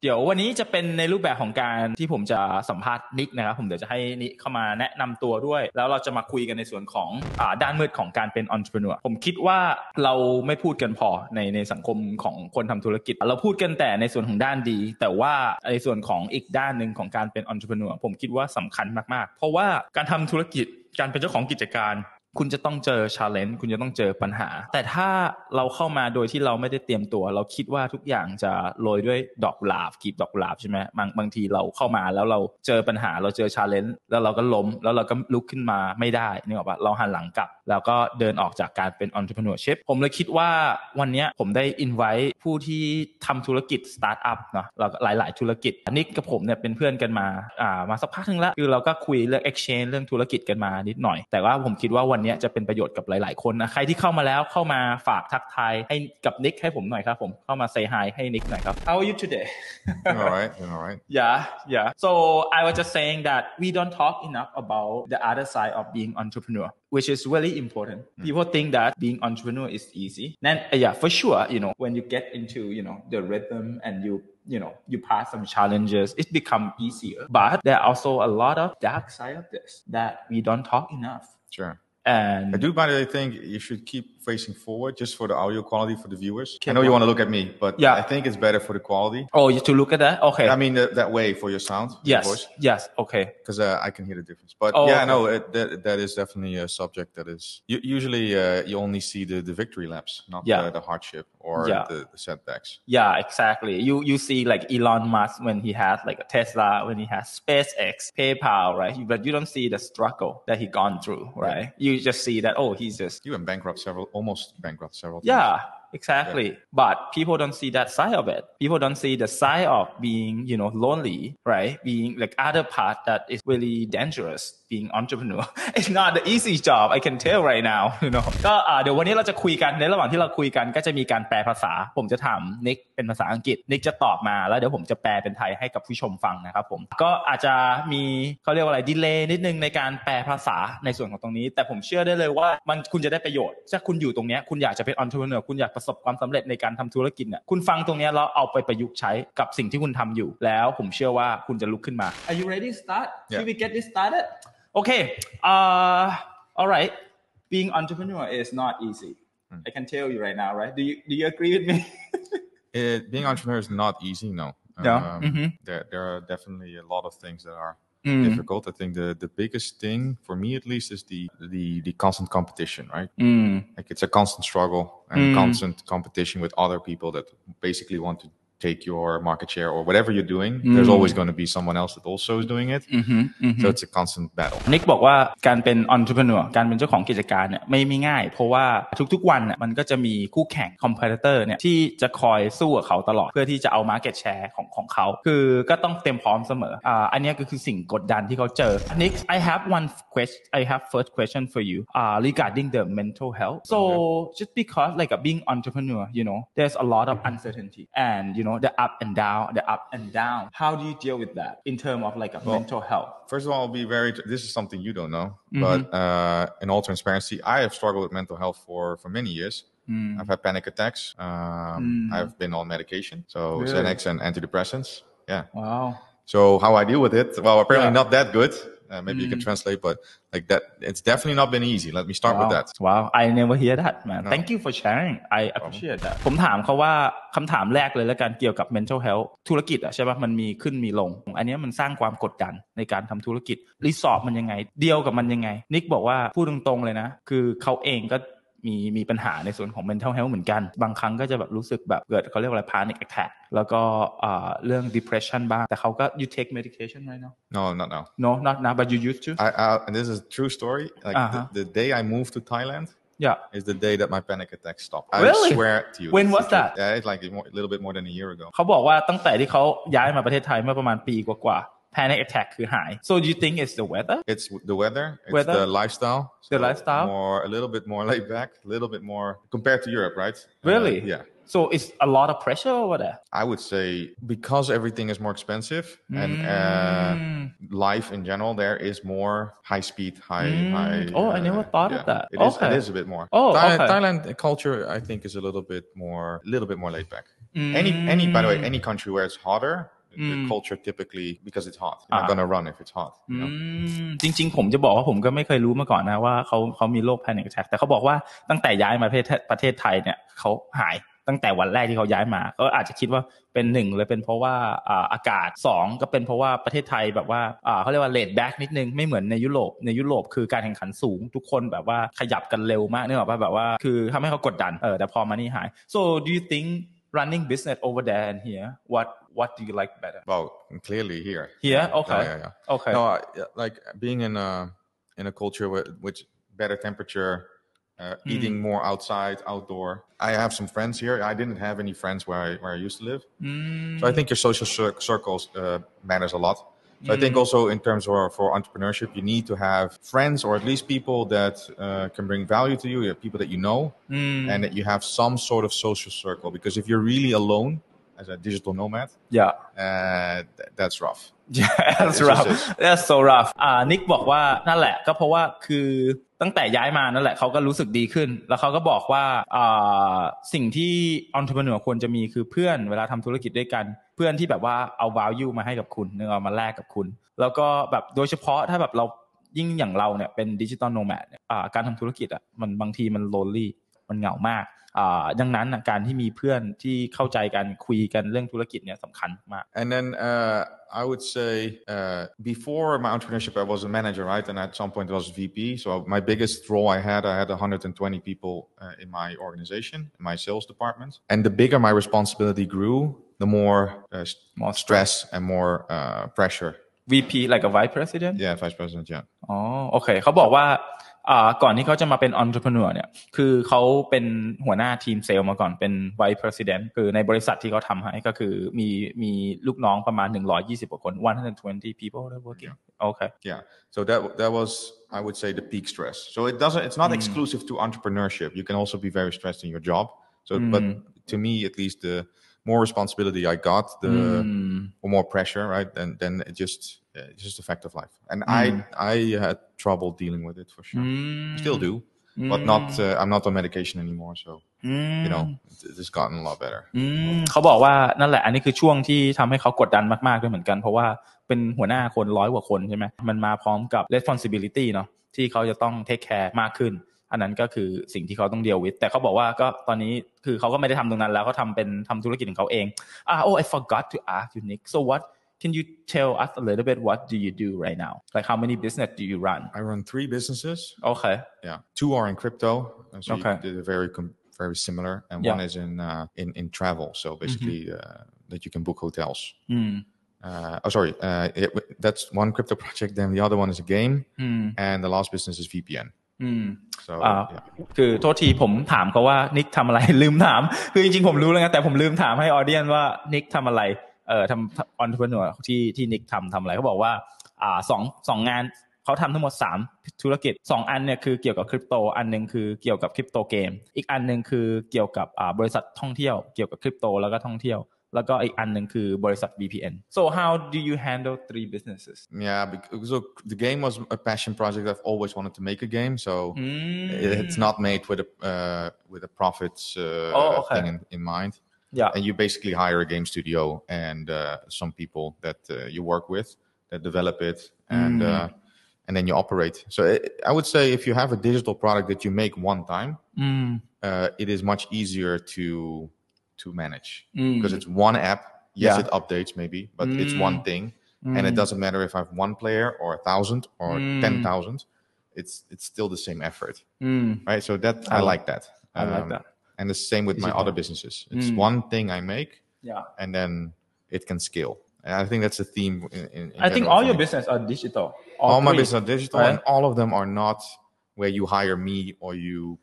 เดี๋ยววันนี้จะเป็นในรูปแบบของการที่ผมจะสัมภาษณ์นิกนะครับผมเดี๋ยวจะให้นิกเข้ามาแนะนำตัวด้วยแล้วเราจะมาคุยกันในส่วนของด้านมืดของการเป็น entrepreneur ผมคิดว่าเราไม่พูดกันพอในสังคมของคนทำธุรกิจเราพูดกันแต่ในส่วนของด้านดีแต่ว่าในส่วนของอีกด้านนึงของการเป็น entrepreneur ผมคิดว่าสำคัญมากๆเพราะว่าการทำธุรกิจการเป็นเจ้าของกิจการคุณจะต้องเจอ challenge คุณจะต้องเจอปัญหาแต่ถ้าเราเข้ามาโดยที่เราไม่ได้เตรียมตัวเราคิดว่าทุกอย่างจะโรยด้วยดอกกุหลาบกลีบดอกกุหลาบใช่ไหมบางทีเราเข้ามาแล้วเราเจอปัญหาเราเจอ challenge แล้วเราก็ล้มแล้วเราก็ลุกขึ้นมาไม่ได้นึกออกปะเราหันหลังกลับแล้วก็เดินออกจากการเป็น entrepreneurship ผมเลยคิดว่าวันนี้ผมได้ invite ผู้ที่ทำธุรกิจ startup เนาะเราหลายๆธุรกิจนิกกับผมเนี่ยเป็นเพื่อนกันมาสักพักนึงแล้วคือเราก็คุยเรื่อง exchange เรื่องธุรกิจกันมานิดหน่อยแต่ว่าผมคิดว่าวันนี้จะเป็นประโยชน์กับหลายๆคนนะใครที่เข้ามาแล้วเข้ามาฝากทักทายให้กับนิกให้ผมหน่อยครับผมเข้ามา say hi ให้นิกหน่อยครับ How are you today all right yeah so I was just saying that we don't talk enough about the other side of being entrepreneur which is really important people think that being entrepreneur is easy then yeah for sure when you get into the rhythm and you pass some challenges it become easier but there are also a lot of dark side of this that we don't talk enough sure and I do by the way think you should keep facing forward just for the audio quality for the viewers. I know you want to look at me, but yeah. I think it's better for the quality. Oh, you to look at that? Okay. I mean that way for your sound. Yes. Your voice. Yes. Okay. Because I can hear the difference. But yeah, no, that is definitely a subject that is usually you only see the victory laps, not the hardship or the setbacks. Yeah, exactly. You see like Elon Musk when he has like a Tesla, when he has SpaceX, PayPal, right? But you don't see the struggle that he gone through, right? You just see that he's just you went almost bankrupt several times. Yeah, exactly. But people don't see that side of it. People don't see the side of being, lonely, right? Being like other part that is really dangerous. Being entrepreneur. It's not the easy job. I can tell right now, ก็เดี๋ยววันนี้เราจะคุยกันในระหว่างที่เราคุยกันก็จะมีการแปลภาษาผมจะถามนิกเป็นภาษาอังกฤษนิกจะตอบมาแล้วเดี๋ยวผมจะแปลเป็นไทยให้กับผู้ชมฟังนะครับผมก็อาจจะมีเขาเรียกว่าอะไรดีเลย์นิดนึงในการแปลภาษาในส่วนของตรงนี้แต่ผมเชื่อได้เลยว่าคุณจะได้ประโยชน์ถ้าคุณอยู่ตรงนี้คุณอยากจะเป็น entrepreneur คุณอยากประสบความสำเร็จในการทำธุรกิจเนี่ยคุณฟังตรงนี้แล้วเอาไปประยุกต์ใช้กับสิ่งที่คุณทำอยู่แล้วผมเชื่อว่าคุณจะลุกขึ้นมา Are you ready to start? Should we get this started? Okay. All right. Being entrepreneur is not easy. I can tell you right now, right? Do you agree with me? Being entrepreneur is not easy. No. There are definitely a lot of things that are difficult. I think the biggest thing for me at least is the constant competition, right? Like it's a constant struggle and constant competition with other people that basically want to take your market share or whatever you're doing. There's always going to be someone else that also is doing it. So it's a constant battle. นิกบอกว่าการเป็น entrepreneur การเป็นเจ้าของกิจการเนี่ยไม่ง่ายเพราะว่าทุกๆวันเนี่ยมันก็จะมีคู่แข่ง competitor เนี่ยที่จะคอยสู้กับเขาตลอดเพื่อที่จะเอา market share ของเขาคือก็ต้องเต็มพร้อมเสมออันนี้ก็คือสิ่งกดดันที่เขาเจอ Nick I have first question for you regarding the mental health. So just because like being entrepreneur, there's a lot of uncertainty and the up and down. How do you deal with that in terms of like mental health? First of all, this is something you don't know, but in all transparency, I have struggled with mental health for many years. I've had panic attacks. I've been on medication, so really? Xanax and antidepressants. Yeah. Wow. So how I deal with it? Well, apparently not that good. Maybe you can translate, but like that, it's definitely not been easy. Let me start with that. Wow, I never hear that, man. No. Thank you for sharing. I appreciate that. ผมถามเขาว่าคำถามแรกเลยแล้วกันเกี่ยวกับ mental health ธุรกิจใช่ป่ะมันมีขึ้นมีลงอันนี้มันสร้างความกดดันในการทำธุรกิจรีสอร์ทมันยังไงเดียวกับมันยังไงนิกบอกว่าพูดตรงๆเลยนะคือเขาเองก็มีปัญหาในส่วนของ mental health เหมือนกันบางครั้งก็จะแบบรู้สึกแบบเกิดเขาเรียกว่าอะไร panic attack แล้วก็เรื่อง depression บ้างแต่เขาก็ you take medication right now No, not now but you used to and this is a true story like the day I moved to Thailand is the day that my panic attack stopped. Really? I swear to you. When was that? Yeah, it's like a little bit more than a year ago. เขาบอกว่าตั้งแต่ที่เขาย้ายมาประเทศไทยเมื่อประมาณปีกว่าpanic attack คือหาย so do you think it's the weather it's the weather it's the lifestyle the lifestyle a little bit more laid back a little bit more compared to Europe right really yeah so it's a lot of pressure over there I would say because everything is more expensive and life in general there is more high speed high I never thought of that it is a bit more Thailand culture I think is a little bit more laid back By the way, any country where it's hotter, the culture typically because it's hot. You're not gonna run if it's hot. You know? จริงๆผมจะบอกว่าผมก็ไม่เคยรู้มาก่อนนะว่าเขามีโรค panic attack แต่เขาบอกว่าตั้งแต่ย้ายมาประเทศไทยเนี่ยเขาหายตั้งแต่วันแรกที่เขาย้ายมาก็อาจจะคิดว่าเป็น1เลยเป็นเพราะว่าอากาศ2ก็เป็นเพราะว่าประเทศไทยแบบว่าเขาเรียกว่า laid back นิดนึงไม่เหมือนในยุโรปคือการแข่งขันสูงทุกคนแบบว่าขยับกันเร็วมากนึกออกป่ะแบบว่าคือทำให้เขากดดันแต่พอมานี่หาย so do you think running business over there and here what do you like better? Well, clearly here. Okay. Yeah. Okay. No, like being in a culture with better temperature, eating more outside, outdoor. I have some friends here. I didn't have any friends where I used to live. So I think your social circles matters a lot. So I think also in terms of for entrepreneurship, you need to have friends or at least people that can bring value to you, people that you know, and that you have some sort of social circle. Because if you're really alone as a digital nomad, that's rough. That's rough. That's so rough. นิกบอกว่านั่นแหละก็เพราะว่าคือตั้งแต่ย้ายมานั่นแหละเขาก็รู้สึกดีขึ้นแล้วเขาก็บอกว่าสิ่งที่ entrepreneur ควรจะมีคือเพื่อนเวลาทำธุรกิจด้วยกันเพื่อนที่แบบว่าเอา value มาให้กับคุณนึกเอามาแลกกับคุณแล้วก็แบบโดยเฉพาะถ้าแบบเรายิ่งอย่างเราเนี่ยเป็น digital nomad เนี่ยการทำธุรกิจมันบางทีมัน lonely มันเหงามากดังนั้นการที่มีเพื่อนที่เข้าใจกันคุยกันเรื่องธุรกิจเนี่ยสำคัญมาก And then I would say before my entrepreneurship I was a manager, right? And at some point I was VP. So my biggest role I had 120 people in my organization, in my sales department. And the bigger my responsibility grew, the more stress and more pressure. VP like a vice president? Yeah, vice president, yeah. อ๋อโอเคเขาบอกว่าก่อนที่เขาจะมาเป็น entrepreneur เนี่ยคือเขาเป็นหัวหน้าทีมเซลล์มาก่อนเป็น vice president คือในบริษัทที่เขาทำให้ก็คือมีลูกน้องประมาณ120กว่าคน120 people that working okay yeah so that was I would say the peak stress so it's not exclusive to entrepreneurship you can also be very stressed in your job so but to me at least the more responsibility I got the more pressure right then it just it's just a fact of life and I had trouble dealing with it for sure still do but not I'm not on medication anymore so you know it's gotten a lot better เขาบอกว่านั่นแหละอันนี้คือช่วงที่ทำให้เขากดดันมากๆด้วยเหมือนกันเพราะว่าเป็นหัวหน้าคน100กว่าคนใช่ไหมมันมาพร้อมกับ responsibility เนาะที่เขาจะต้อง take care มากขึ้นอันนั้นก็คือสิ่งที่เขาต้อง deal with แต่เขาบอกว่าก็ตอนนี้คือเขาก็ไม่ได้ทำตรงนั้นแล้วเขาทำธุรกิจของเขาเองI forgot to ask you Nick so what can you tell us a little bit what do you do right now like how many business do you run I run 3 businesses okay yeah 2 are in crypto so okay they're very similar and one is in travel so basically that you can book hotels that's one crypto project then the other one is a game and the last business is VPN so คือโทษทีผมถามเขาว่านิกทำอะไรลืมถามคือจริงๆผมรู้แล้วไงแต่ผมลืมถามให้ออเดียนว่านิกทำอะไรทำ entrepreneur ที่นิกทำอะไรเขาบอกว่าสองงานเขาทำทั้งหมด3ธุรกิจ2อันเนี่ยคือเกี่ยวกับคริปโตอันนึงคือเกี่ยวกับคริปโตเกมอีกอันนึงคือเกี่ยวกับบริษัทท่องเที่ยวเกี่ยวกับคริปโตแล้วก็ท่องเที่ยวแล้วก็อีกอันนึงคือบริษัท VPN so how do you handle 3 businesses yeah because the game was a passion project I've always wanted to make a game so it's not made with a profits thing in mind yeah and you basically hire a game studio and some people that you work with that develop it and then you operate so I would say if you have a digital product that you make one time it is much easier to manage because it's one app yes it updates maybe but it's one thing and it doesn't matter if I have 1 player or 1,000 or 10,000 it's still the same effort right so that I like that I like that and the same with my other businesses it's one thing I make and then it can scale and I think that's the theme in I think all your business are digital all my business are digital right? and all of them are not where you hire me or you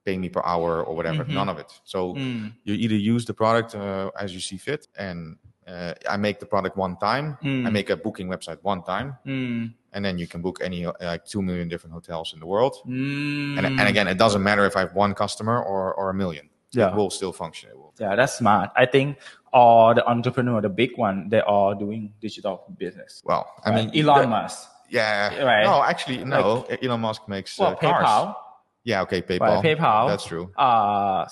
pay me per hour or whatever none of it so you either use the product as you see fit and I make the product one time I make a booking website one time and then you can book any like 2 million different hotels in the world and again it doesn't matter if I have 1 customer or a million it will still function yeah that's smart I think all the entrepreneur the big one they are doing digital business well I mean Elon Musk right no actually no Elon Musk makes cars PayPal yeah okay PayPal right, PayPal that's true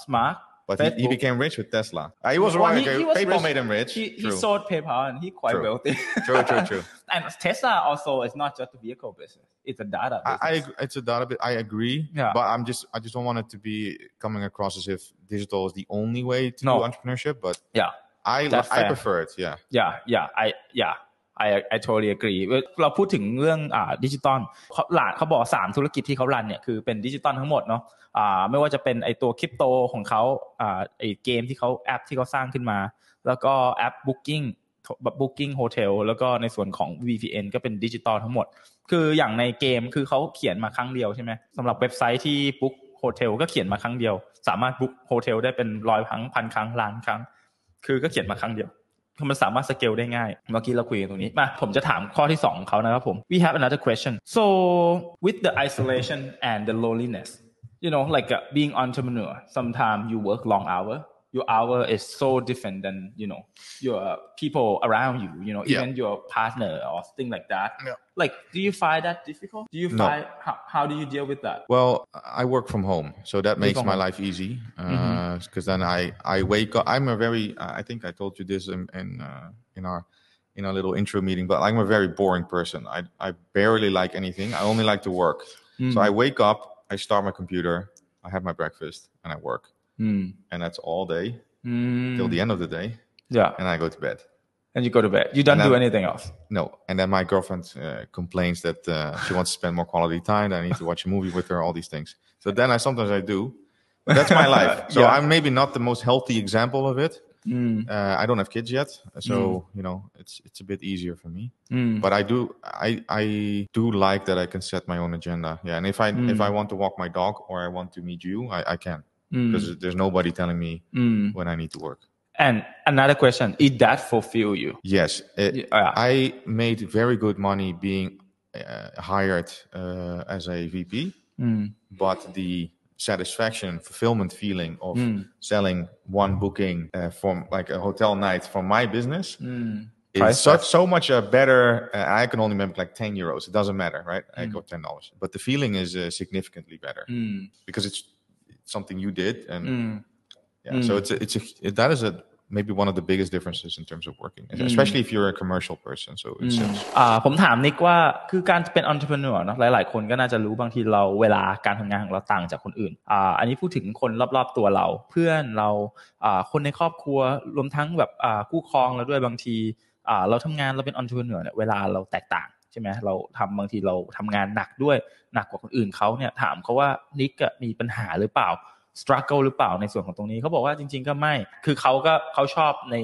Smart But he became rich with Tesla. He was right. PayPal made him rich. He sold PayPal and he quite wealthy. True. And Tesla also is not just a vehicle business; it's a data business. It's a data business. I agree. Yeah. But I just don't want it to be coming across as if digital is the only way to do entrepreneurship. But I prefer it. I totally agree เราพูดถึงเรื่องดิจิตอลเขาบอก3ธุรกิจที่เขารันเนี่ยคือเป็นดิจิตอลทั้งหมดเนาะไม่ว่าจะเป็นไอตัวคริปโตของเขาไอเกมที่เขาแอปที่เขาสร้างขึ้นมาแล้วก็แอป Booking Hotel แล้วก็ในส่วนของ VPN ก็เป็นดิจิตอลทั้งหมดคืออย่างในเกมคือเขาเขียนมาครั้งเดียวใช่ไหมสำหรับเว็บไซต์ที่ Book Hotel ก็เขียนมาครั้งเดียวสามารถ Book Hotel ได้เป็น100 ครั้ง 1,000 ครั้งล้านครั้งคือก็เขียนมาครั้งเดียวมันสามารถสเกลได้ง่ายเมื่อกี้เราคุยกันตรงนี้มาผมจะถามข้อที่2ของเขานะครับผม We have another question so with the isolation and the loneliness you know like being entrepreneur sometimes you work long hour your hour is so different than you know your people around you know even your partner or thing like that like do you find that difficult do you find how do you deal with that well I work from home so that makes my life easy because then I wake up I'm a very I think I told you this in our little intro meeting but I'm a very boring person I barely like anything I only like to work so I wake up I start my computer I have my breakfast and I work and that's all day till the end of the day and I go to bed and you go to bed you don't do anything else no and then my girlfriend complains that she wants to spend more quality time that I need to watch a movie with her all these things so then sometimes I do but that's my life so I'm maybe not the most healthy example of it I don't have kids yet so you know it's a bit easier for me but I do like that I can set my own agenda and if I want to walk my dog or I want to meet you I can because there's nobody telling me when I need to work and another question did that fulfill you yes I made very good money being hired as a VP but the satisfaction fulfillment feeling of selling one booking from like a hotel night from my business is so much better I can only make like €10 it doesn't matter right I got $10 but the feeling is significantly better because it's something you did and so that is maybe one of the biggest differences in terms of working especially if you're a commercial person so it's ผมถามนิกว่าคือการเป็น entrepreneur เนาะหลายๆคนก็น่าจะรู้บางทีเราเวลาการทำงานของเราต่างจากคนอื่นอันนี้พูดถึงคนรอบๆตัวเราเพื่อนเราคนในครอบครัวรวมทั้งแบบคู่ครองเราด้วยบางทีเราทำงานเราเป็น entrepreneur เนี่ยเวลาเราแตกต่างใช่ไหมเราบางทีเราทำงานหนักด้วยหนักกว่าคนอื่นเขาเนี่ยถามเขาว่านิกมีปัญหาหรือเปล่าstruggle หรือเปล่าในส่วนของตรงนี้เขาบอกว่าจริงๆก็ไม่คือเขาชอบใน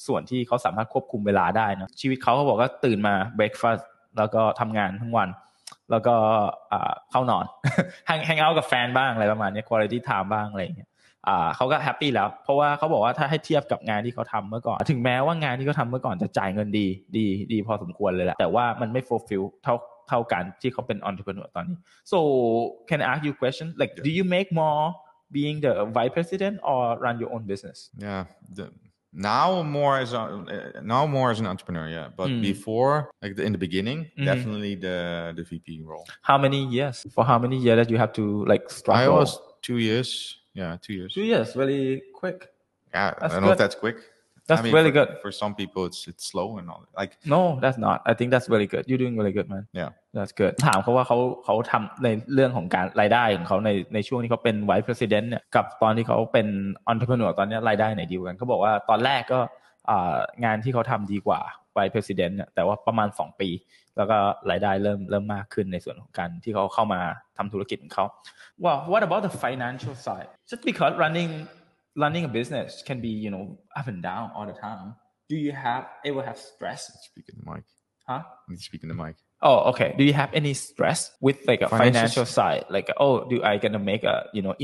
ส่วนที่เขาสามารถควบคุมเวลาได้นะชีวิตเขาบอกว่าตื่นมา breakfast แล้วก็ทำงานทั้งวันแล้วก็เข้านอน hang out กับแฟนบ้างอะไรประมาณนี้ quality time บ้างอะไรอย่างเงี้ยเขาก็แฮปปี้แล้วเพราะว่าเขาบอกว่าถ้าให้เทียบกับงานที่เขาทำเมื่อก่อนถึงแม้ว่างานที่เขาทำเมื่อก่อนจะจ่ายเงินดีพอสมควรเลยแหละแต่ว่ามันไม่ fulfill เท่ากันที่เขาเป็น entrepreneur ตอนนี้ so can I ask you a question like do you make more being the vice president or run your own business now more as an entrepreneur but before like in the beginning definitely the VP role how many years that you have to like struggle I was 2 years 2 years really quick I don't know if that's quick that's really good for some people it's slow and all like no that's not I think that's really good you're doing really good man that's good ถามเขาว่าเขาทำในเรื่องของการรายได้ของเขาในช่วงที่เขาเป็น vice president เนี่ยกับตอนที่เขาเป็น entrepreneur ตอนนี้รายได้ไหนดีกว่ากันเขาบอกว่าตอนแรกก็งานที่เขาทำดีกว่า vice president เนี่ยแต่ว่าประมาณ2 ปีแล้วก็รายได้เริ่มมากขึ้นในส่วนของการที่เขาเข้ามาทำธุรกิจของเขา well what about the financial side just because running a business can be you know up and down all the time do you ever have stress speak in the mic speak in the mic oh okay do you have any stress with like a financial side like do I gonna make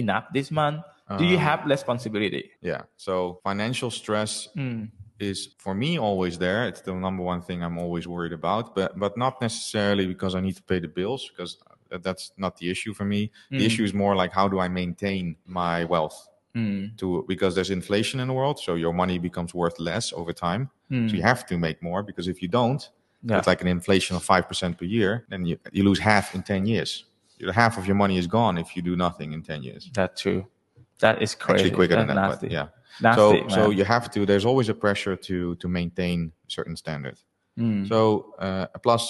enough this month do you have responsibility so financial stress is for me always there it's the number one thing I'm always worried about but not necessarily because I need to pay the bills because that's not the issue for me the issue is more like how do I maintain my wealth because there's inflation in the world so your money becomes worth less over time so you have to make more because if you don't it's like an inflation of 5% per year then you lose half in 10 years half of your money is gone if you do nothing in 10 years that's true That is crazy. Actually quicker That's than that, nasty. but yeah. Nasty, so you have to. There's always a pressure to maintain certain standards. So plus,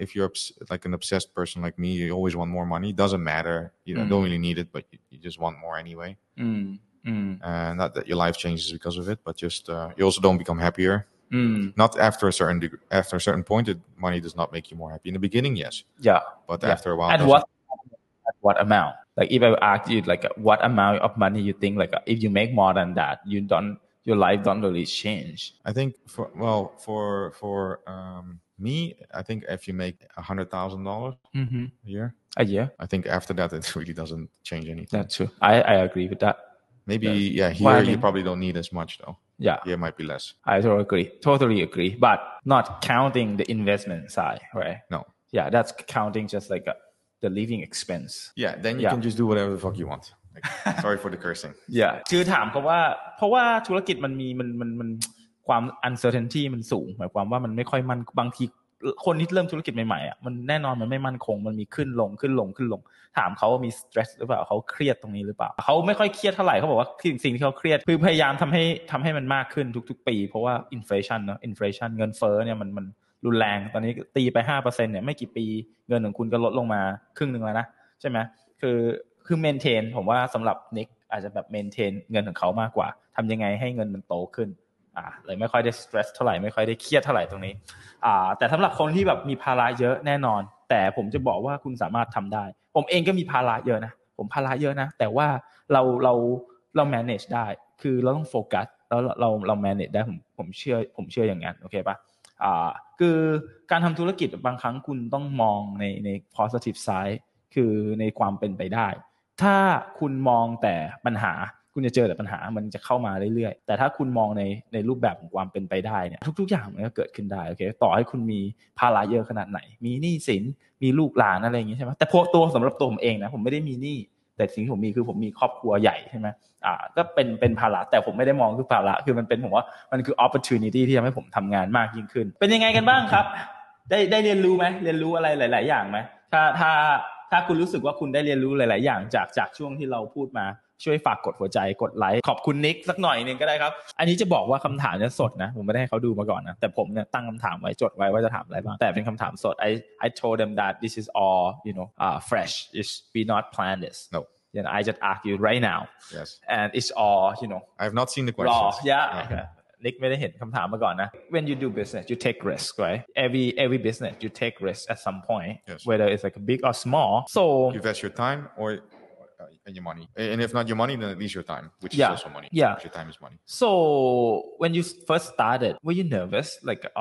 if you're like an obsessed person like me, you always want more money. It doesn't matter. You don't really need it, but you just want more anyway. Not that your life changes because of it, but just you also don't become happier. Not after a certain after a certain point, money does not make you more happy. In the beginning, yes. Yeah. But after a while, at what amount? Like if I ask you like what amount of money you think like if you make more than that, your life don't really change. I think for me, I think if you make $100,000 a year, I think after that it really doesn't change anything. That's true. I agree with that. Maybe here you probably don't need as much though. Yeah. Here might be less. I totally agree. But not counting the investment side, right? No. Yeah, that's counting just like the living expense. Yeah, then you can just do whatever the fuck you want. Like, sorry for the cursing. Yeah. คือถามเขาว่าเพราะว่าธุรกิจมันมีมันความ uncertainty มันสูงหมายความว่ามันไม่ค่อยมั่นบางทีคนที่เริ่มธุรกิจใหม่ๆอ่ะมันแน่นอนมันไม่มั่นคงมันมีขึ้นลงถามเขาว่ามี stress หรือเปล่าเขาเครียดตรงนี้หรือเปล่าเขาไม่ค่อยเครียดเท่าไหร่เขาบอกว่าสิ่งที่เขาเครียดคือพยายามทำให้มันมากขึ้นทุกๆปีเพราะว่า inflation เนอะ inflation เงินเฟ้อเนี่ยมันรุนแรงตอนนี้ตีไป 5% เนี่ยไม่กี่ปีเงินของคุณก็ลดลงมาครึ่งนึงแล้วนะใช่ไหมคือ maintain ผมว่าสำหรับนิกอาจจะแบบ maintain เงินของเขามากกว่าทำยังไงให้เงินมันโตขึ้นเลยไม่ค่อยได้ stress เท่าไหร่ไม่ค่อยได้เครียดเท่าไหร่ตรงนี้แต่สำหรับคนที่แบบมีภาระเยอะแน่นอนแต่ผมจะบอกว่าคุณสามารถทำได้ผมเองก็มีภาระเยอะนะผมภาระเยอะนะแต่ว่าเรา manage ได้คือเราต้องโฟกัสแล้วเรา manage ได้ผมเชื่ออย่างนั้นโอเคป่ะคือการทำธุรกิจบางครั้งคุณต้องมองใน positive side คือในความเป็นไปได้ถ้าคุณมองแต่ปัญหาคุณจะเจอแต่ปัญหามันจะเข้ามาเรื่อยๆแต่ถ้าคุณมองในรูปแบบของความเป็นไปได้เนี่ยทุกๆอย่างมันก็เกิดขึ้นได้โอเคต่อให้คุณมีภาระเยอะขนาดไหนมีหนี้สินมีลูกหลานอะไรอย่างงี้ใช่ไหมแต่พวกตัวสำหรับตัวผมเองนะผมไม่ได้มีหนี้แต่สิ่งที่ผมมีคือผมมีครอบครัวใหญ่ใช่ไหมก็เป็นภาระแต่ผมไม่ได้มองคือภาระคือมันเป็นผมว่ามันคือ opportunity ที่ทำให้ผมทำงานมากยิ่งขึ้นเป็นยังไงกันบ้างครับได้เรียนรู้ไหมเรียนรู้อะไรหลายๆอย่างไหมถ้าคุณรู้สึกว่าคุณได้เรียนรู้หลายๆอย่างจากช่วงที่เราพูดมาช่วยฝากกดหัวใจกดไลค์ขอบคุณนิกสักหน่อยนึงก็ได้ครับอันนี้จะบอกว่าคำถามเนี่ยสดนะผมไม่ได้ให้เขาดูมาก่อนนะแต่ผมเนี่ยตั้งคำถามไว้จดไว้ว่าจะถามอะไรบ้างแต่เป็นคำถามสด I told them that this is all fresh we not plan this no I just ask you right now yes and it's all I have not seen the questions yeahนิกไม่ได้เห็นคำถามมาก่อนนะ when you do business you take risk right every business you take risk at some point yes. whether it's like a big or small so you invest your time or your money and if not your money then at least your time which is also money your time is money so when you first started were you nervous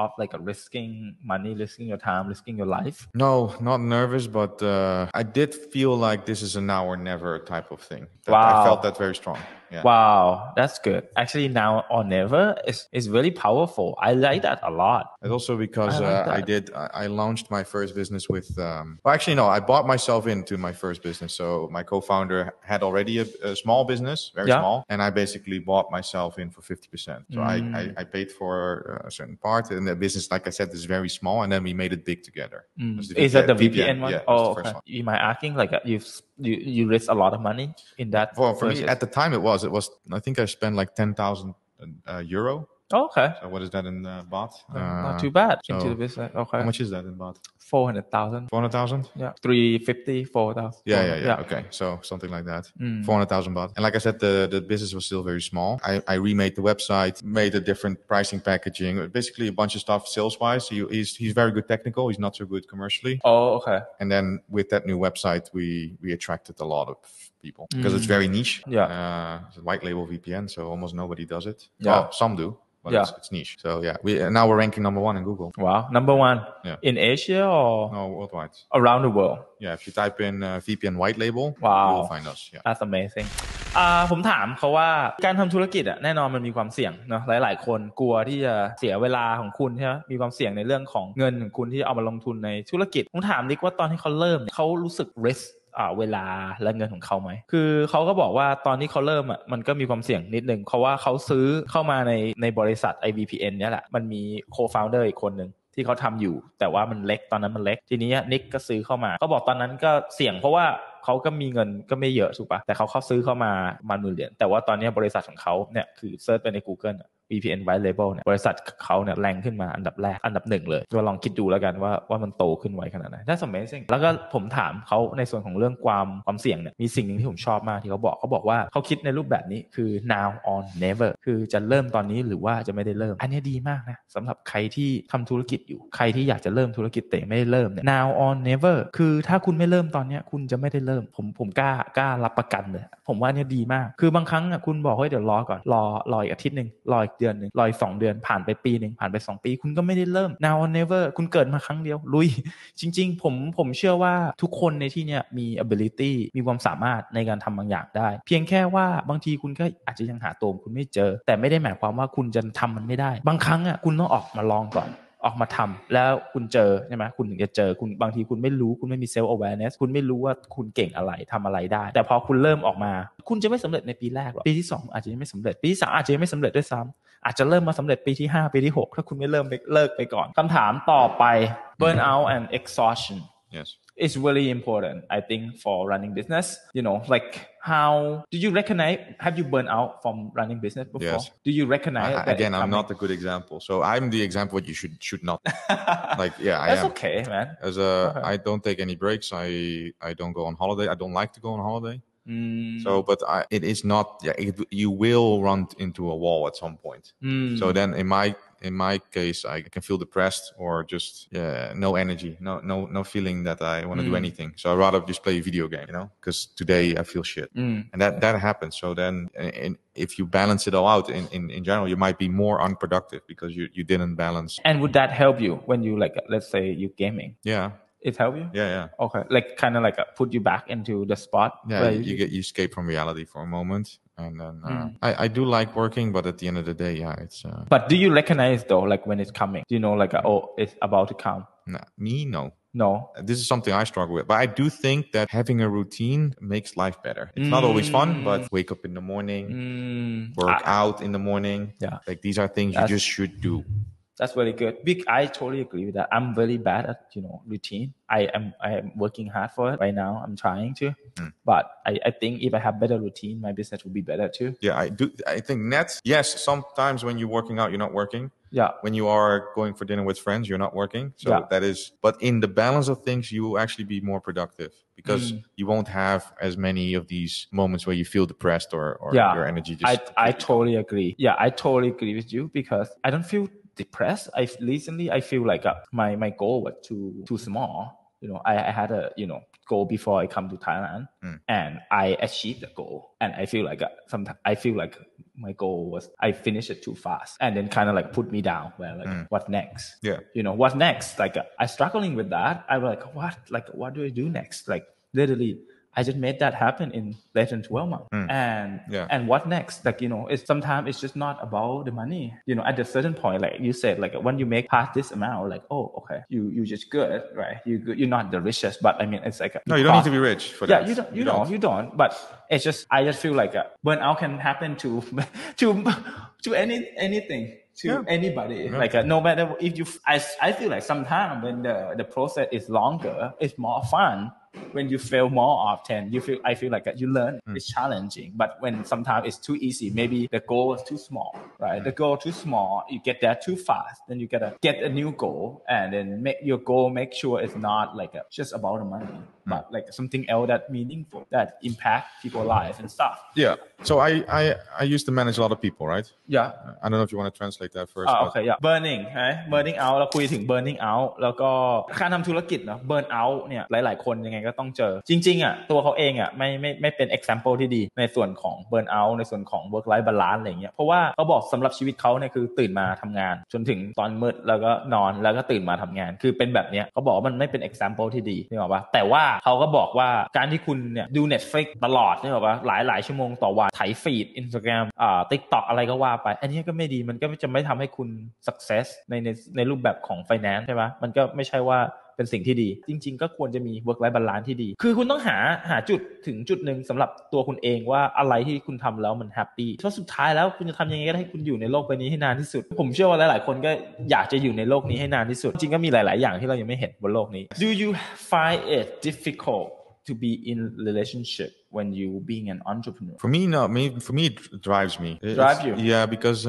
of risking money risking your time risking your life no not nervous but I did feel like this is a now or never type of thing I felt that very strong Wow, that's good. Actually, now or never is really powerful. I like that a lot. And also because I launched my first business with actually no, I bought myself into my first business. So my co-founder had already a small business, very small, and I basically bought myself in for 50%. So I paid for a certain part, and the business, like I said, is very small, and then we made it big together. Is that the VPN one? Yeah, oh, okay. You might asking like you risked a lot of money in that? For me, at the time it was I think I spent like 10,000 euro. Oh, okay. So what is that in baht? Not too bad into the business. Okay. How much is that in baht? 400,000. 400,000? Yeah. 350, 4,000. Yeah. Okay. So something like that. 400,000 baht. And like I said, the business was still very small. I remade the website, made a different pricing packaging, basically a bunch of stuff sales-wise. He's very good technical. He's not so good commercially. Oh, okay. And then with that new website, we attracted a lot of people because it's very niche. Yeah. It's a white label VPN, so almost nobody does it. Yeah. Well, some do. But it's niche. So now we're ranking number 1 in Google. Wow, number 1 in Asia or no worldwide? Around the world. Yeah, if you type in VPN white label, wow, you will find us. Yeah. That's amazing. ผมถามเขาว่าการทำธุรกิจแน่นอนมันมีความเสี่ยงเนาะหลายๆคนกลัวที่จะเสียเวลาของคุณใช่ไหมมีความเสี่ยงในเรื่องของเงินของคุณที่เอามาลงทุนในธุรกิจผมถามนิกว่าตอนที่เขาเริ่มเขารู้สึก riskเวลาและเงินของเขาไหมคือเขาก็บอกว่าตอนที่เขาเริ่มมันก็มีความเสี่ยงนิดนึงเพราะว่าเขาซื้อเข้ามาในบริษัท VPN เนี่ยแหละมันมี co-founder อีกคนนึงที่เขาทำอยู่แต่ว่ามันเล็กตอนนั้นมันเล็กทีนี้นิกก็ซื้อเข้ามาเขาบอกตอนนั้นก็เสี่ยงเพราะว่า เขาก็มีเงินก็ไม่เยอะถูกปะแต่เขาซื้อเข้ามา$10,000แต่ว่าตอนนี้บริษัทของเขาเนี่ยคือเซิร์ชไปใน Google VPN White Label เนี่ยบริษัทเขาเนี่ยแรงขึ้นมาอันดับแรกอันดับ1เลยก็ลองคิดดูแล้วกันว่ามันโตขึ้นไวขนาดไหน That's amazing แล้วก็ผมถามเขาในส่วนของเรื่องความเสี่ยงเนี่ยมีสิ่งนึงที่ผมชอบมากที่เขาบอกว่าเขาคิดในรูปแบบนี้คือ now or never คือจะเริ่มตอนนี้หรือว่าจะไม่ได้เริ่มอันนี้ดีมากนะสำหรับใครที่ทำธุรกิจอยู่ใครที่อยากจะเริ่มธุรกิจแต่ไม่ได้เริ่มเนี่ย now or never คือถ้าคุณไม่เริ่มตอนนี้คุณจะไม่ได้เริ่มผมกล้ารับประกันเลยผมว่าเนี่ยดีมากคือบางครั้งคุณบอกเดี๋ยวรอก่อนรออีกอาทิตย์นึงรออีกเดือนนึงรออีก2 เดือนผ่านไปปีนึงผ่านไป2 ปีคุณก็ไม่ได้เริ่ม now or never คุณเกิดมาครั้งเดียวลุยจริงๆผมเชื่อว่าทุกคนในที่เนี่ยมี ability มีความสามารถในการทำบางอย่างได้เพียงแค่ว่าบางทีคุณก็อาจจะยังหาตัวคุณไม่เจอแต่ไม่ได้หมายความว่าคุณจะทำมันไม่ได้บางครั้งคุณต้องออกมาลองก่อนออกมาทำแล้วคุณเจอใช่ไหมคุณถึงจะเจอคุณบางทีคุณไม่รู้คุณไม่มี self awareness คุณไม่รู้ว่าคุณเก่งอะไรทำอะไรได้แต่พอคุณเริ่มออกมาคุณจะไม่สำเร็จในปีแรกหรอกปีที่2อาจจะยังไม่สำเร็จปีที่3อาจจะยังไม่สำเร็จด้วยซ้ำอาจจะเริ่มมาสำเร็จปีที่5ปีที่6ถ้าคุณไม่เริ่มเลิกไปก่อนคำถามต่อไป burnout and exhaustion yes It's really important, I think, for running business. You know, like how do you recognize? Have you burned out from running business before? Yes. Do you recognize? Again, I'm not a good example. So I'm the example what you should not. Like, yeah, I am. That's okay, man. I don't take any breaks. I don't go on holiday. I don't like to go on holiday. So, but it is not. Yeah, you will run into a wall at some point. So then, in my case, I can feel depressed or just no energy, no feeling that I want to do anything. So I'd rather just play a video game, because today I feel shit, and that happens. So then, if you balance it all out in general, you might be more unproductive because you didn't balance. And would that help you when you let's say you gaming? Yeah. It help you? Yeah. Okay, like kind of like put you back into the spot. Yeah, you escape from reality for a moment, and then I do like working, but at the end of the day, yeah, it's. But do you recognize though, like when it's coming? Do you know, like it's about to come? Nah, me, no. No. This is something I struggle with, but I do think that having a routine makes life better. It's not always fun, but wake up in the morning, work out in the morning. Yeah, like these are things you just should do. That's very good. I totally agree with that. I'm very bad at routine. I am working hard for it right now. I'm trying to, but I think if I have better routine, my business will be better too. Yeah, I do. I think yes. Sometimes when you're working out, you're not working. Yeah. When you are going for dinner with friends, you're not working. So that is. But in the balance of things, you will actually be more productive because you won't have as many of these moments where you feel depressed or your energy just. I totally agree. Yeah, I totally agree with you because I don't feel depressed. Recently I feel like my goal was too small. I had a goal before I come to Thailand, and I achieved the goal. And I feel like sometimes I feel like my goal was I finished it too fast, and then kind of like put me down. Where like what next? Yeah. What next? Like I struggling with that. I was like what do I do next? Like literally. I just made that happen in less than 12 months. And what next? Like, it's sometimes it's just not about the money. At a certain point, like you said, like when you make past this amount, like, oh, okay, you just good, right? You're not the richest, but I mean, it's like no, you don't need to be rich for that. Yeah, you don't. But it's just I just feel like burnout can happen to anything. To anybody, like no matter if you, I feel like sometimes when the process is longer, it's more fun. When you fail more often, I feel like you learn. It's challenging, but when sometimes it's too easy, maybe the goal is too small, right? The goal too small, you get there too fast. Then you gotta get a new goal, and then make sure it's not like just about the money, but like something else that meaningful, that impact people's lives and stuff. Yeah. So I used to manage a lot of people, right? Yeah. I don't know if you want to translate that first. Okay. Yeah. Burning, right? Burning out เราคุยถึง burning out แล้วก็การทำธุรกิจเนาะ burn out เนี่ยหลายๆคนยังไงก็ต้องเจอจริงๆตัวเขาเองไม่เป็น example ที่ดีในส่วนของ burn out ในส่วนของ work life balance อะไรอย่างเงี้ยเพราะว่าเขาบอกสำหรับชีวิตเขาเนี่ยคือตื่นมาทำงานจนถึงตอนมืดแล้วก็นอนแล้วก็ตื่นมาทำงานคือเป็นแบบเนี้ยเขาบอกว่ามันไม่เป็น example ที่ดีนึกออกป่ะแต่ว่าเขาก็บอกว่าการที่คุณเนี่ยดู Netflix ตลอดนึกออกป่ะหลายชั่วโมงต่อวันไถฟีด Instagram TikTok อะไรก็ว่าไปอันนี้ก็ไม่ดีมันก็จะไม่ทำให้คุณ success ในรูปแบบของ finance ใช่ป่ะมันก็ไม่ใช่ว่าเป็นสิ่งที่ดีจริงๆก็ควรจะมี work life balance ที่ดีคือคุณต้องหาจุดถึงจุดนึงสำหรับตัวคุณเองว่าอะไรที่คุณทำแล้วมันแฮปปี้เพราะสุดท้ายแล้วคุณจะทำยังไงก็ได้ให้คุณอยู่ในโลกใบนี้ให้นานที่สุดผมเชื่อว่าหลายๆคนก็อยากจะอยู่ในโลกนี้ให้นานที่สุดจริงก็มีหลายๆอย่างที่เรายังไม่เห็นบนโลกนี้ Do you find it difficult to be in relationship when you being an entrepreneur? For me, no. For me, it drives me. Drive you? Yeah, because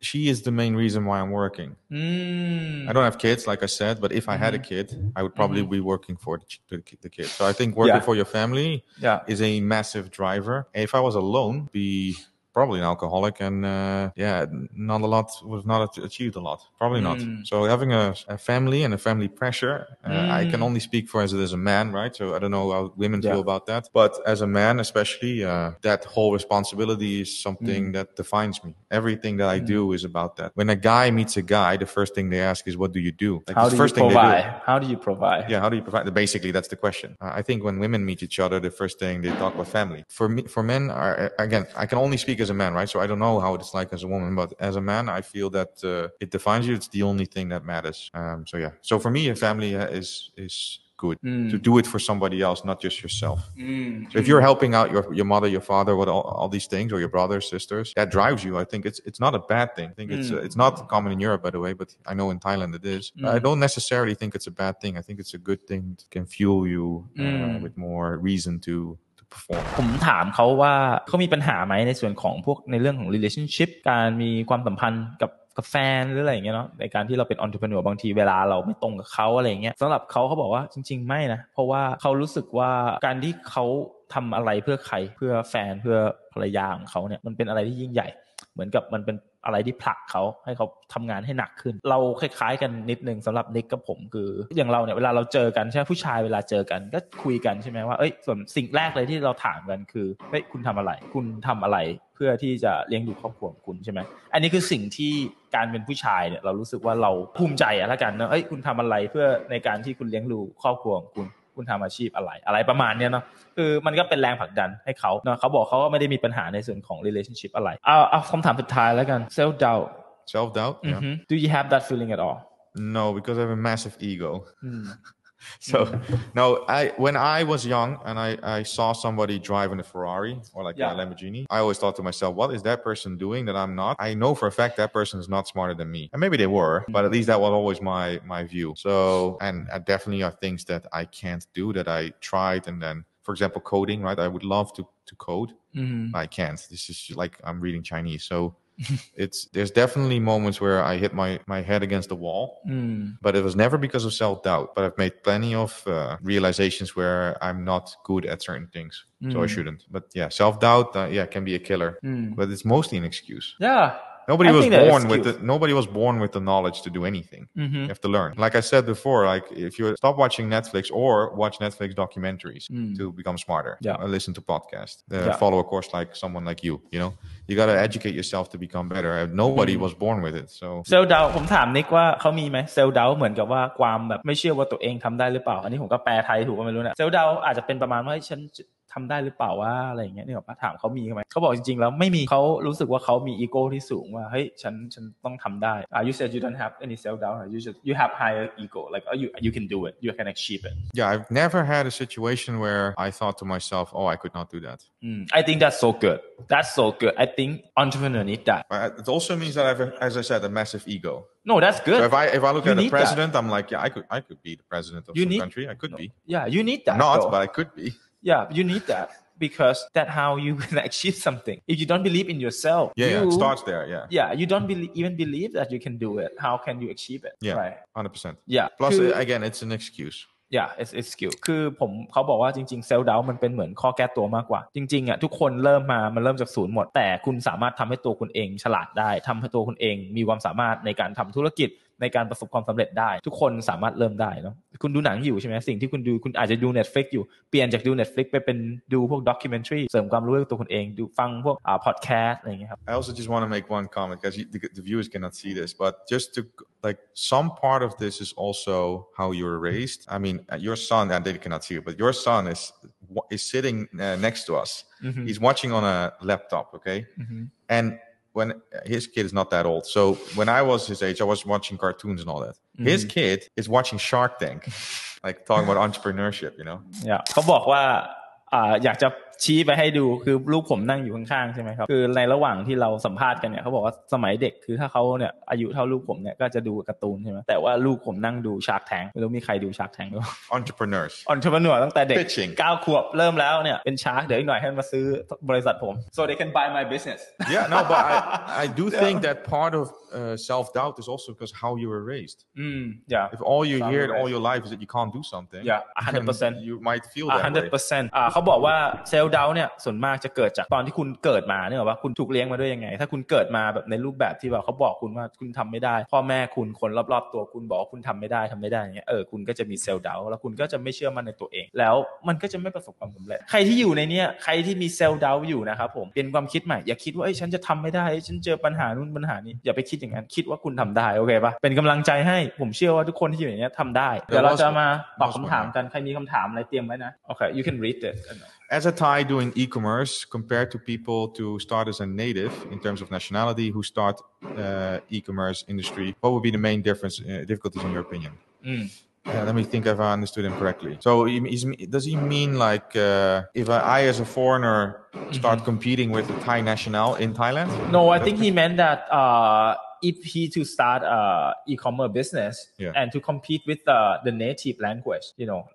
she is the main reason why I'm working. I don't have kids, like I said, but if I had a kid, I would probably be working for the kid. So I think working for your family is a massive driver. If I was alone, be probably an alcoholic and was not achieved a lot. Probably not. So having a family and a family pressure, I can only speak for as a man, right? So I don't know how women feel about that. But as a man, especially, that whole responsibility is something that defines me. Everything that I do is about that. When a guy meets a guy, the first thing they ask is, what do you do? Like, how do you provide? How do you provide? Yeah, how do you provide? Basically, that's the question. I think when women meet each other, the first thing they talk about family. For men, again, I can only speak as a man, right? So I don't know how it's like as a woman, but as a man, I feel that it defines you. It's the only thing that matters. So for me, a family is good to do it for somebody else, not just yourself. So if you're helping out your mother, your father, with all these things, or your brothers, sisters, that drives you. I think it's not a bad thing. I think it's not common in Europe, by the way, but I know in Thailand it is. I don't necessarily think it's a bad thing. I think it's a good thing. It can fuel you with more reason to perform. ผมถามเขาว่าเขามีปัญหาไหมในส่วนของพวกในเรื่องของ relationship การมีความสัมพันธ์กับแฟนหรืออะไรอย่างเงี้ยเนาะในการที่เราเป็น entrepreneur บางทีเวลาเราไม่ตรงกับเขาอะไรอย่างเงี้ยสำหรับเขาบอกว่าจริงๆไม่นะเพราะว่าเขารู้สึกว่าการที่เขาทำอะไรเพื่อใครเพื่อแฟนเพื่อภรรยาของเขาเนี่ยมันเป็นอะไรที่ยิ่งใหญ่เหมือนกับมันเป็นอะไรที่ผลักเขาให้เขาทำงานให้หนักขึ้นเราคล้ายๆกันนิดนึงสำหรับนิกกับผมคืออย่างเราเนี่ยเวลาเราเจอกันใช่ไหมผู้ชายเวลาเจอกันก็คุยกันใช่ไหมว่าส่วนสิ่งแรกเลยที่เราถามกันคือคุณทำอะไรคุณทำอะไรเพื่อที่จะเลี้ยงดูครอบครัวของคุณใช่ไหมอันนี้คือสิ่งที่การเป็นผู้ชายเนี่ยเรารู้สึกว่าเราภูมิใจแล้วกันนะคุณทำอะไรเพื่อในการที่คุณเลี้ยงดูครอบครัวของคุณทำอาชีพอะไรประมาณเนี้ยเนาะคือมันก็เป็นแรงผลักดันให้เขาเนาะเขาบอกเขาก็ไม่ได้มีปัญหาในส่วนของ relationship อะไรเอาคำถามสุดท้ายแล้วกัน self doubt yeah. Do you have that feeling at all? No, because I have a massive ego. So no, when I was young and I saw somebody driving a Ferrari or like a Lamborghini, I always thought to myself, what is that person doing that I'm not? I know for a fact that person is not smarter than me. And maybe they were, but at least that was always my view. So, and definitely are things that I can't do that I tried. And then, for example, coding, right? I would love to code. I can't. This is like I'm reading Chinese. So there's definitely moments where I hit my head against the wall, but it was never because of self-doubt. But I've made plenty of realizations where I'm not good at certain things, so I shouldn't. But yeah, self-doubt can be a killer, but it's mostly an excuse. Nobody was born with the knowledge to do anything. You have to learn. Like I said before, like if you stop watching Netflix or watch Netflix documentaries to become smarter, listen to podcasts, follow a course like someone like you know, you got to educate yourself to become better. Nobody was born with it. So self doubt ผมถามนิกว่าเขามีไหม self doubt เหมือนกับว่าความแบบไม่เชื่อว่าตัวเองทำได้หรือเปล่าอันนี้ผมก็แปลไทยถูกก็ไม่รู้นะ self doubt อาจจะเป็นประมาณว่าฉันทำได้หรือเปล่าว่าอะไรอย่างเงี้ยนี่ผมถามเขามีไหมเขาบอกจริงๆแล้วไม่มีเขารู้สึกว่าเขามีอีโก้ที่สูงว่าเฮ้ยฉันต้องทำได้ you said you don't have any self doubt you have higher ego like you can do it you can achieve it. Yeah, I've never had a situation where I thought to myself, I could not do that. I think that's so good. I think entrepreneur need that. It also means that I have, as I said, a massive ego. No, that's good. So if I look at the president, I'm like, I could be the president of some country. I could be. Yeah, you need that. I'm not, but I could be. Yeah, you need that because that's how you can achieve something. If you don't believe in yourself, it starts there. Yeah, you don't even believe that you can do it. How can you achieve it? Yeah, right. 100%. Yeah. Plus, again, it's an excuse. Yeah, it's skill คือเขาบอกว่าจริงๆ self doubt มันเป็นเหมือนข้อแก้ตัวมากกว่าจริงๆทุกคนมันเริ่มจากศูนย์หมดแต่คุณสามารถทำให้ตัวคุณเองฉลาดได้ทำให้ตัวคุณเองมีความสามารถในการทำธุรกิจในการประสบความสำเร็จได้ทุกคนสามารถเริ่มได้เนาะคุณดูหนังอยู่ใช่ไหมสิ่งที่คุณดูคุณอาจจะดู Netflix อยู่เปลี่ยนจากดู Netflix ไปเป็นดูพวก documentary เสริมความรู้ให้ตัวคุณเองดูฟังพวกpodcast อะไรอย่างเงี้ยครับ I also just want to make one comment because the viewers cannot see this but just to like some part of this is also how you were raised. I mean your son and they cannot see it but your son is sitting next to us. He's watching on a laptop, okay? And when his kid is not that old. So when I was his age, I was watching cartoons and all that. His kid is watching Shark Tank, like talking about entrepreneurship, you know? Yeah. เขาบอกว่าอยากจะ ชี้ไปให้ดูคือลูกผมนั่งอยู่ข้างๆใช่ไหมครับคือในระหว่างที่เราสัมภาษณ์กันเนี่ยเขาบอกว่าสมัยเด็กคือถ้าเขาเนี่ยอายุเท่าลูกผมเนี่ยก็จะดูการ์ตูนใช่ไหมแต่ว่าลูกผมนั่งดู Shark Tank ไม่รู้มีใครดู Shark Tank มั้ย entrepreneurs ตั้งแต่เด็ก9 ขวบเริ่มแล้วเนี่ยเป็น Shark เดี๋ยวอีกหน่อยให้มาซื้อบริษัทผม so they can buy my business yeah no but I do think that part of self-doubt is also because how you were raised yeah if all you hear all your life is that you can't do something yeah 100% you might feel that 100% เขาบอกว่า self-doubt เนี่ยส่วนมากจะเกิดจากตอนที่คุณเกิดมาเนี่ยว่าคุณถูกเลี้ยงมาด้วยยังไงถ้าคุณเกิดมาแบบในรูปแบบที่แบบเขาบอกคุณว่าคุณทำไม่ได้พ่อแม่คุณคนรอบๆตัวคุณบอกคุณทำไม่ได้อย่างเงี้ยคุณก็จะมี self-doubt แล้วคุณก็จะไม่เชื่อมั่นในตัวเองแล้วมันก็จะไม่ประสบความสำเร็จใครที่อยู่ในเนี้ยใครที่มี self-doubt อยู่นะครับผมเป็นความคิดใหม่อย่าคิดว่าฉันจะทำไม่ได้ฉันเจอปัญหานู่นปัญหานี้อย่าไปคิดอย่างนั้นคิดว่าคุณทำได้โอเคปะเป็นกำลังใจให้ผมเชื่อว่าทุกคนที่อยู่ในเนี้ยทำได้เดี๋ยวเราจะมาตอบคำถามกันใครมีคำถามอะไรเตรียมไว้นะโอเค you can read it As a Thai doing e-commerce compared to people to start as a native in terms of nationality who start e-commerce industry, what would be the main difficulties in your opinion? Let me think if I understood him correctly. So does he mean like if I as a foreigner start competing with a Thai national in Thailand? No, I think he meant that if he to start e-commerce business and to compete with the native language,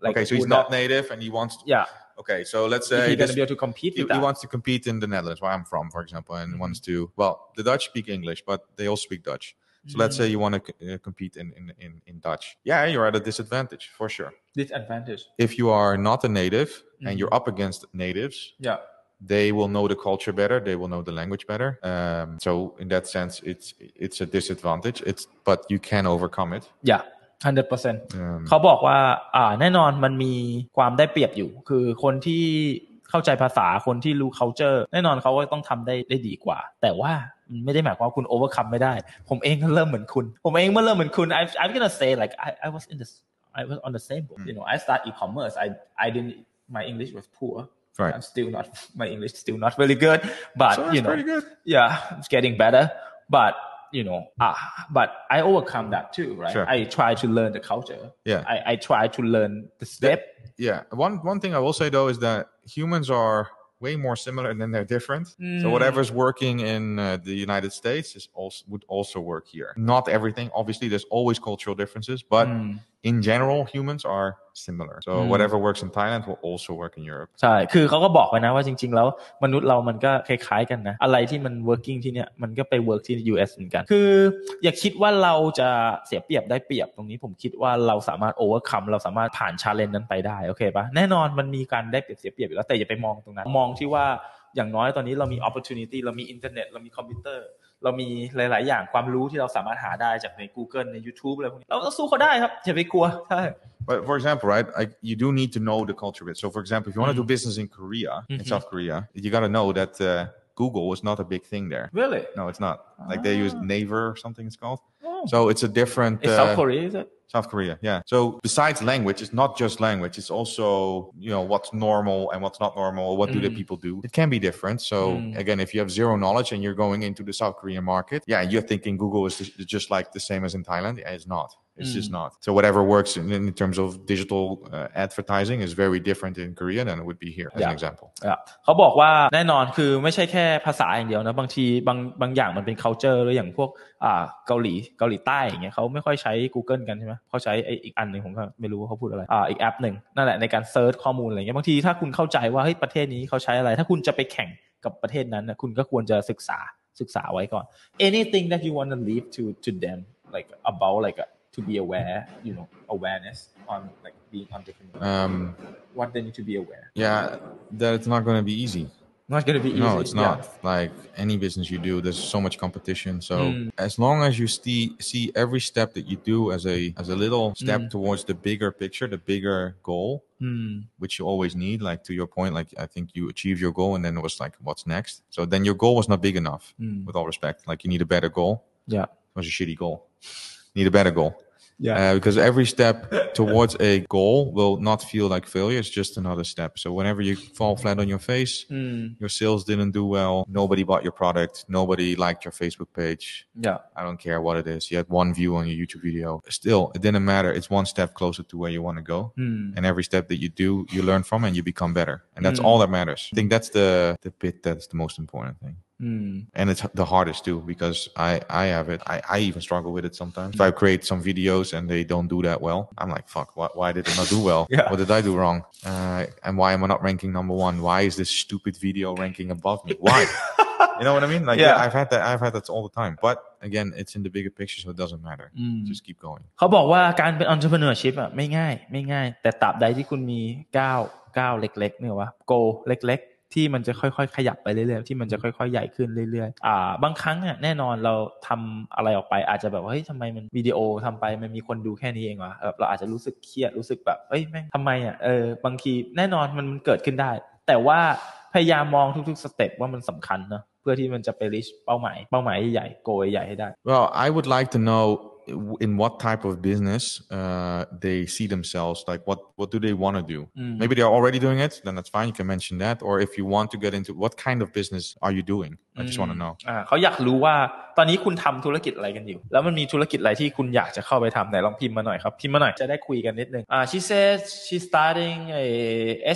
like okay, so he's not native and he wants to, okay, so let's say he's going to be able to compete with that. He wants to compete in the Netherlands, where I'm from, for example, and wants to, well, the Dutch speak English, but they also speak Dutch. So let's say you want to compete in Dutch. Yeah, you're at a disadvantage for sure. Disadvantage. If you are not a native and you're up against natives, they will know the culture better. They will know the language better. So in that sense, it's a disadvantage. But you can overcome it. Yeah. 100% เขาบอกว่าแน่นอนมันมีความได้เปรียบอยู่คือคนที่เข้าใจภาษาคนที่รู้ culture แน่นอนเขาก็ต้องทำได้ดีกว่าแต่ว่ามันไม่ได้หมายความว่าคุณ overcome ไม่ได้ผมเองก็เริ่มเหมือนคุณI'm gonna say like I was on the same boat I start e-commerce I didn't my English was poor right my English still not very good but pretty good. Yeah it's getting better but but I overcome that too, right? Sure. I try to learn the culture. Yeah. I try to learn the step. Yeah. One thing I will say though is that humans are way more similar than they're different. So whatever's working in the United States would also work here. Not everything. Obviously, there's always cultural differences, but in general, humans are similar. So whatever works in Thailand will also work in Europe. ใช่คือเขาก็บอกไว้นะว่าจริงๆแล้วมนุษย์เรามันก็คล้ายๆกันนะอะไรที่มัน working ที่เนี่ยมันก็ไป work ที่ US เหมือนกันคืออย่าคิดว่าเราจะเสียเปรียบได้เปรียบตรงนี้ผมคิดว่าเราสามารถ overcome เราสามารถผ่าน challenge นั้นไปได้โอเคปะแน่นอนมันมีการได้เปรียบเสียเปรียบอยู่แล้วแต่อย่าไปมองตรงนั้นมองที่ว่าอย่างน้อยตอนนี้เรามี opportunity เรามีอินเทอร์เน็ตเรามีคอมพิวเตอร์เรามีหลายๆอย่างความรู้ที่เราสามารถหาได้จากใน Google ใน YouTube อะไรพวกนี้เราต้องสู้เขาได้ครับอย่าไปกลัวใช่ But for example, right, you do need to know the culture of it. So for example, if you want to do business in Korea, in South Korea, you got to know that Google is not a big thing there. Really? No, it's not. Like they use Naver or something it's called. So it's a different... It's South Korea, is it? South Korea, yeah. So besides language, it's not just language. It's also, what's normal and what's not normal. What do the people do? It can be different. So again, if you have zero knowledge and you're going into the South Korean market, you're thinking Google is just like the same as in Thailand. Yeah, it's not. It's just not. So whatever works in terms of digital advertising is very different in Korea than it would be here, as an example. เขาบอกว่าแน่นอนคือไม่ใช่แค่ภาษาอย่างเดียวนะบางทีบางอย่างมันเป็น culture หรืออย่างพวกเกาหลีใต้อย่างเงี้ยเขาไม่ค่อยใช้ Google กันใช่ไหมเขาใช้อีกอันนึงผมก็ไม่รู้ว่าเขาพูดอะไรอีกแอปนึงนั่นแหละในการเซิร์ชข้อมูลอะไรเงี้ยบางทีถ้าคุณเข้าใจว่าเฮ้ยประเทศนี้เขาใช้อะไรถ้าคุณจะไปแข่งกับประเทศนั้นนะคุณก็ควรจะศึกษาไว้ก่อน anything that you want to leave to them like about like to be aware awareness on like being entrepreneur what they need to be aware that it's not going to be easy. Not going to be easy. No, it's not. Like any business you do, there's so much competition. So as long as you see every step that you do as a little step towards the bigger picture, the bigger goal, which you always need, like to your point, like I think you achieve your goal and then it was like, what's next? So then your goal was not big enough, with all respect. Like you need a better goal. Yeah. It was a shitty goal. Need a better goal. Because every step towards a goal will not feel like failure. It's just another step. So whenever you fall flat on your face, your sales didn't do well, nobody bought your product, nobody liked your Facebook page. I don't care what it is. You had one view on your YouTube video. Still, it didn't matter. It's one step closer to where you want to go. And every step that you do, you learn from and you become better. And that's all that matters. I think that's the bit that's the most important thing. And it's the hardest too, because I have it. I even struggle with it sometimes. If I create some videos and they don't do that well, I'm like, fuck, why did it not do well? What did I do wrong? And why am I not ranking number one? Why is this stupid video ranking above me? Why? You know what I mean? Like, I've had that all the time. But again, it's in the bigger picture, so it doesn't matter. Just keep going. เขาบอกว่าการเป็น entrepreneurship อ่ะไม่ง่ายแต่ตราบใดที่คุณมีก้าวเล็กๆเนี่ยว่า goal เล็กๆที่มันจะค่อยๆขยับไปเรื่อยๆที่มันจะค่อยๆใหญ่ขึ้นเรื่อยๆบางครั้งอ่ะแน่นอนเราทำอะไรออกไปอาจจะแบบว่าเฮ้ยทำไมมันวิดีโอทำไปมันมีคนดูแค่นี้เองวะเราอาจจะรู้สึกเครียดรู้สึกแบบเฮ้ยแม่งทำไมอ่ะบางทีแน่นอนมันเกิดขึ้นได้แต่ว่าพยายามมองทุกๆสเต็ปว่ามันสำคัญเนาะเพื่อที่มันจะไป reach เป้าหมายใหญ่โกยใหญ่ให้ได้ Well, I would like to know in what type of business they see themselves, like what do they want to do? Maybe they're already doing it, then that's fine, you can mention that. Or if you want to get into what kind of business are you doing? I just want to know. เขาอยากรู้ว่าตอนนี้คุณทำธุรกิจอะไรกันอยู่แล้วมันมีธุรกิจอะไรที่คุณอยากจะเข้าไปทำไหนลองพิมพ์มาหน่อยครับพิมพ์มาหน่อยจะได้คุยกันนิดนึงshe says she's starting a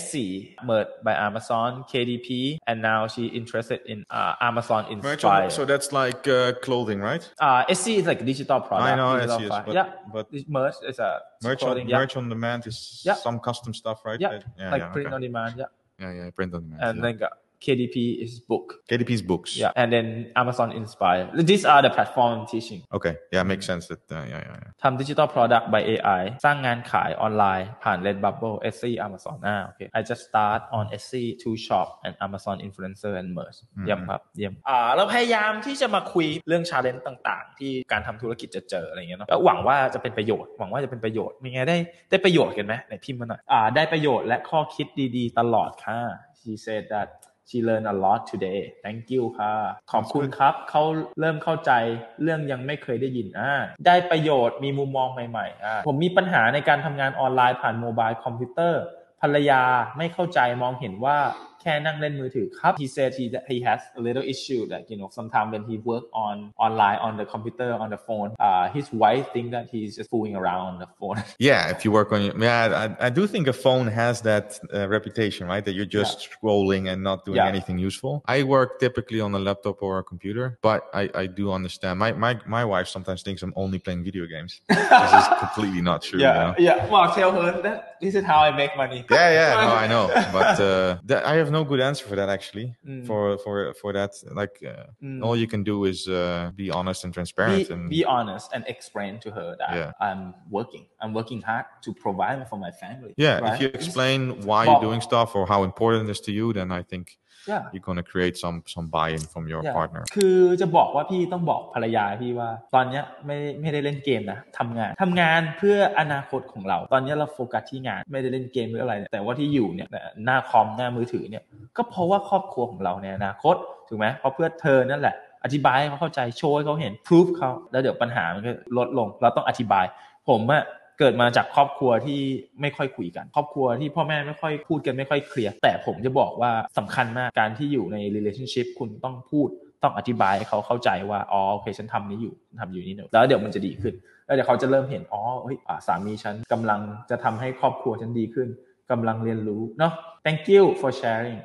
SC merged by Amazon KDP and now she interested in Amazon Inspire. So that's like clothing, right? SC is like digital product. I know SC is, but merch is a merch on demand is some custom stuff, right? Like print on demand. Yeah, print on demand. And then KDP is book. KDP's books. Yeah, and then Amazon Inspire. These are the platform I'm teaching. Okay, yeah, makes sense. That yeah. ทำ digital product by AI สร้างงานขายออนไลน์ผ่าน Redbubble, Etsy, Amazon. Okay. I just start on Etsy, 2 shop and Amazon influencer and merch. เยี่ยมครับเยี่ยมเราพยายามที่จะมาคุยเรื่อง challenge ต่างๆที่การทำธุรกิจจะเจออะไรอย่างเงี้ยเนาะหวังว่าจะเป็นประโยชน์มีไงได้ประโยชน์กันไหมไหนพิมพ์มาหน่อยได้ประโยชน์และข้อคิดดีๆตลอดค่ะ She said that She learned a lot today. Thank you ค่ะขอบคุณครับเขาเริ่มเข้าใจเรื่องยังไม่เคยได้ยินได้ประโยชน์มีมุมมองใหม่ๆผมมีปัญหาในการทำงานออนไลน์ผ่านโมบายคอมพิวเตอร์ภรรยาไม่เข้าใจมองเห็นว่าแค่นั่งเล่นมือถือครับ He said he has a little issue that sometimes when he work online on the computer on the phone his wife think that he's just fooling around on the phone. Yeah, if you work on I do think a phone has that reputation, right? That you're just scrolling and not doing anything useful. I work typically on a laptop or a computer, but I do understand. My wife sometimes thinks I'm only playing video games. This is completely not true. Well, tell her that this is how I make money. No, I know, but I have no good answer for that actually. For that, like all you can do is be honest and transparent. Be honest and explain to her that I'm working hard to provide for my family. Right? If you explain why you're doing stuff or how important it is to you, then I think you're going to create some buy-in from your partner. คือจะบอกว่าพี่ต้องบอกภรรยาพี่ว่าตอนนี้ไม่ได้เล่นเกมนะทำงานเพื่ออนาคตของเราตอนนี้เราโฟกัสที่งานไม่ได้เล่นเกมหรืออะไรแต่ว่าที่อยู่เนี่ยหน้าคอมหน้ามือถือเนี่ยก็เพราะว่าครอบครัวของเราในอนาคตถูกไหมเพราะเพื่อเธอนั่นแหละอธิบายให้เขาเข้าใจโชว์ให้เขาเห็นพิสูจเขาแล้วเดี๋ยวปัญหามันก็ลดลงเราต้องอธิบายผมเกิดมาจากครอบครัวที่ไม่ค่อยคุยกันครอบครัวที่พ่อแม่ไม่ค่อยพูดกันไม่ค่อยเคลียร์แต่ผมจะบอกว่าสำคัญมากการที่อยู่ใน relationship คุณต้องพูดต้องอธิบายให้เขาเข้าใจว่าโอเคฉันทำนี้อยู่นี่หนูแล้วเดี๋ยวมันจะดีขึ้นแล้วเดี๋ยวเขาจะเริ่มเห็นสามีฉันกำลังจะทำให้ครอบครัวฉันดีขึ้นกำลังเรียนรู้เนาะ Thank you for sharing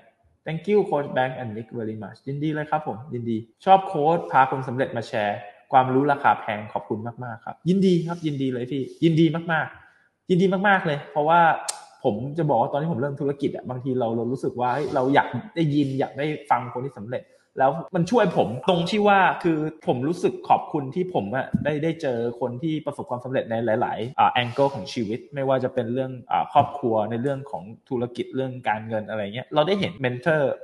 Thank you Coach Bank and Nick very much ยินดีเลยครับผมยินดีชอบโค้ชพาคนสำเร็จมาแชร์ความรู้ราคาแพงขอบคุณมากๆครับยินดีครับยินดีเลยพี่ยินดีมากๆเลยเพราะว่าผมจะบอกว่าตอนที่ผมเริ่มธุรกิจบางทีเรารู้สึกว่าเราอยากได้ยินอยากได้ฟังคนที่สำเร็จแล้วมันช่วยผมตรงที่ว่าคือผมรู้สึกขอบคุณที่ผมได้เจอคนที่ประสบความสำเร็จในหลายๆangle ของชีวิตไม่ว่าจะเป็นเรื่องครอบครัวในเรื่องของธุรกิจเรื่องการเงินอะไรเงี้ยเราได้เห็นเมนเทอร์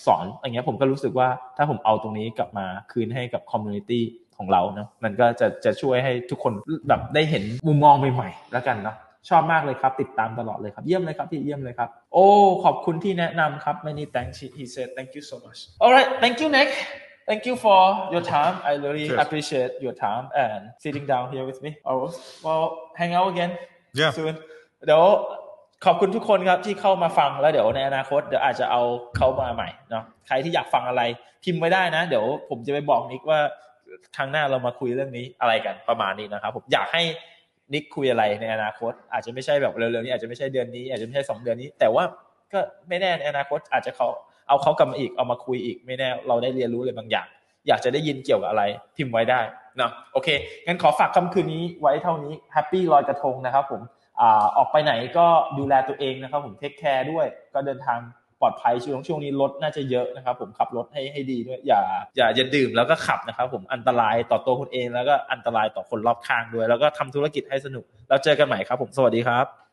สอนอย่างเงี้ยผมก็รู้สึกว่าถ้าผมเอาตรงนี้กลับมาคืนให้กับคอมมูนิตี้ของเราเนาะมันก็จะช่วยให้ทุกคนแบบได้เห็นมุมมองใหม่ๆแล้วกันเนาะชอบมากเลยครับติดตามตลอดเลยครับเยี่ยมเลยครับพี่เยี่ยมเลยครับขอบคุณที่แนะนำครับ many thanks he said thank you so much alright thank you Nick Thank you for your time. I really appreciate your time and sitting down here with me. Well, hang out again soon. เดี๋ยวขอบคุณทุกคนครับที่เข้ามาฟังแล้วเดี๋ยวในอนาคตเดี๋ยวอาจจะเอาเขามาใหม่เนาะใครที่อยากฟังอะไรพิมพ์ไว้ได้นะเดี๋ยวผมจะไปบอกนิกว่าครั้งหน้าเรามาคุยเรื่องนี้อะไรกันประมาณนี้นะครับผมอยากให้นิกคุยอะไรในอนาคตอาจจะไม่ใช่แบบเร็วๆนี้อาจจะไม่ใช่เดือนนี้อาจจะไม่ใช่2 เดือนนี้แต่ว่าก็ไม่แน่ในอนาคตอาจจะเอาเขากลับมาอีกเอามาคุยอีกไม่แน่เราได้เรียนรู้อะไรบางอย่างอยากจะได้ยินเกี่ยวกับอะไรพิมพ์ไว้ได้เนาะโอเคงั้นขอฝากค่ำคืนนี้ไว้เท่านี้แฮปปี้ลอยกระทงนะครับผมออกไปไหนก็ดูแลตัวเองนะครับผมเทคแคร์ด้วยก็เดินทางปลอดภัยช่วงนี้รถน่าจะเยอะนะครับผมขับรถให้ดีด้วยอย่าดื่มแล้วก็ขับนะครับผมอันตรายต่อตัวคุณเองแล้วก็อันตรายต่อคนรอบข้างด้วยแล้วก็ทำธุรกิจให้สนุกแล้วเจอกันใหม่ครับผมสวัสดีครับ